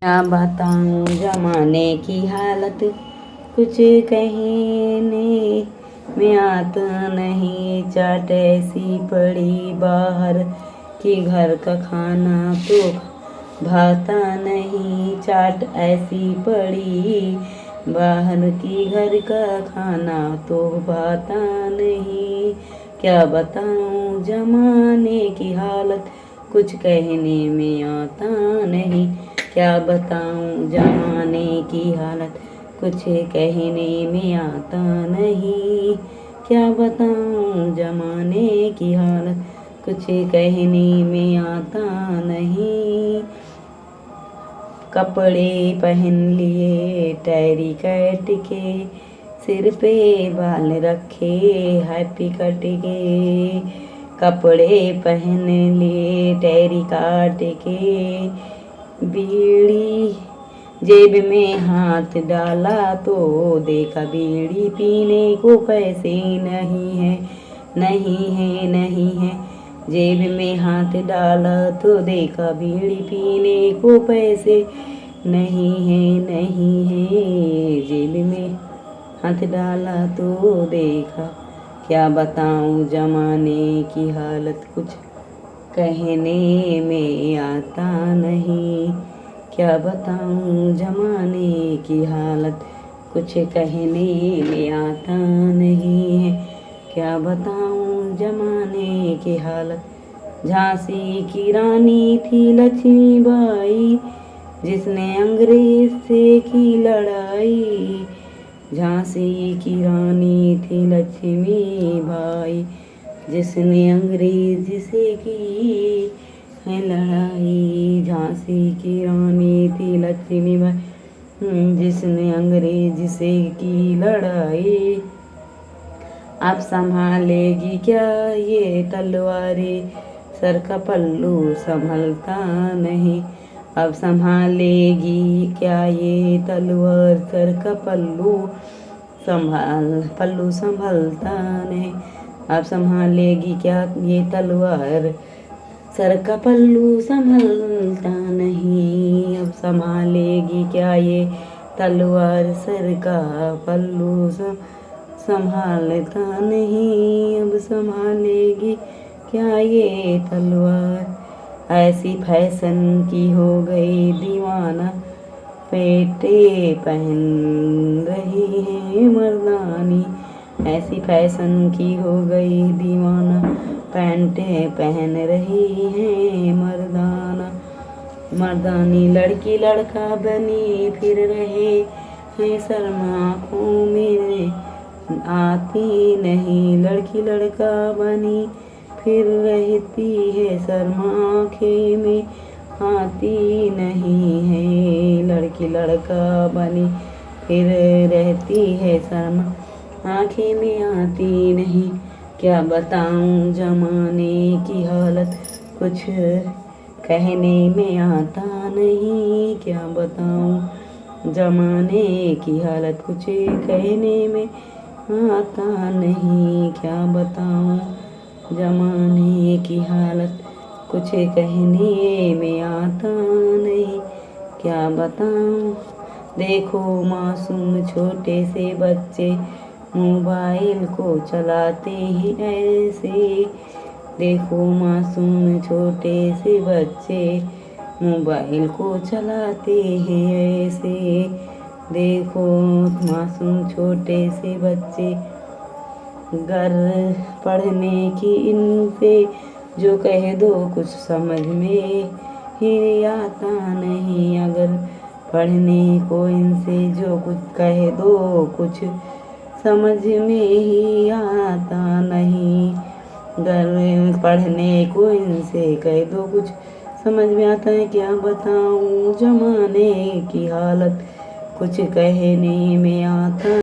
क्या बताऊँ जमाने की हालत, कुछ कहने में आता नहीं। चाट ऐसी पड़ी बाहर कि घर का खाना तो भाता नहीं। चाट ऐसी पड़ी बाहर की घर का खाना तो भाता नहीं। क्या बताऊँ जमाने की हालत, कुछ कहने में आता नहीं। क्या बताऊँ जमाने की हालत, कुछ कहने में आता नहीं। क्या बताऊँ जमाने की हालत, कुछ कहने में आता नहीं। कपड़े पहन लिए टैरी कट के, सिर पे बाल रखे हैप्पी कट के। कपड़े पहन लिए टैरी काट के, बीड़ी जेब में हाथ डाला तो देखा बीड़ी पीने को पैसे नहीं है, नहीं है, नहीं है। जेब में हाथ डाला तो देखा बीड़ी पीने को पैसे नहीं है, नहीं है। जेब में हाथ डाला तो देखा। क्या बताऊँ जमाने की हालत, कुछ कहने में आता नहीं। क्या बताऊँ जमाने की हालत, कुछ कहने में आता नहीं है। क्या बताऊँ जमाने की हालत। झांसी की रानी थी लक्ष्मीबाई, जिसने अंग्रेज से की लड़ाई। झांसी की रानी थी लक्ष्मीबाई, जिसने अंग्रेज से की है लड़ाई। झांसी की रानी थी लक्ष्मीबाई, जिसने अंग्रेज से की लड़ाई। अब संभालेगी क्या ये तलवारें, सर का पल्लू संभलता नहीं। अब संभालेगी क्या ये तलवार, सर का पल्लू संभलता नहीं। अब संभालेगी क्या ये तलवार, सर का पल्लू संभलता नहीं। अब संभालेगी क्या ये तलवार, सर का पल्लू संभालता नहीं। अब संभालेगी क्या ये तलवार। ऐसी फैशन की हो गई दीवाना, पेटे पहन रही है मर्दानी। ऐसी फैशन की हो गई दीवाना, पैंटे पहन रही है मर्दाना। मर्दानी लड़की लड़का बनी फिर रहे हैं, शर्म आँखों में आती नहीं। लड़की लड़का बनी फिर रहती है, शर्म आँखें में आती नहीं है। लड़की लड़का बनी फिर रहती है, शर्म आँखें में आती नहीं। क्या बताऊँ जमाने की हालत, कुछ कहने में आता नहीं। क्या बताऊँ जमाने की हालत, कुछ कहने में आता नहीं। क्या बताऊँ जमाने की हालत, कुछ कहने में आता नहीं। क्या बताऊँ। देखो मासूम छोटे से बच्चे मोबाइल को चलाते हैं ऐसे। देखो मासूम छोटे से बच्चे मोबाइल को चलाते हैं ऐसे। देखो मासूम छोटे से बच्चे, घर पढ़ने की इनसे जो कह दो कुछ समझ में ही आता नहीं। अगर पढ़ने को इनसे जो कुछ कह दो कुछ समझ में ही आता नहीं। घर पढ़ने को इनसे कह दो कुछ समझ में आता है। क्या बताऊँ जमाने की हालत, कुछ कहने में आता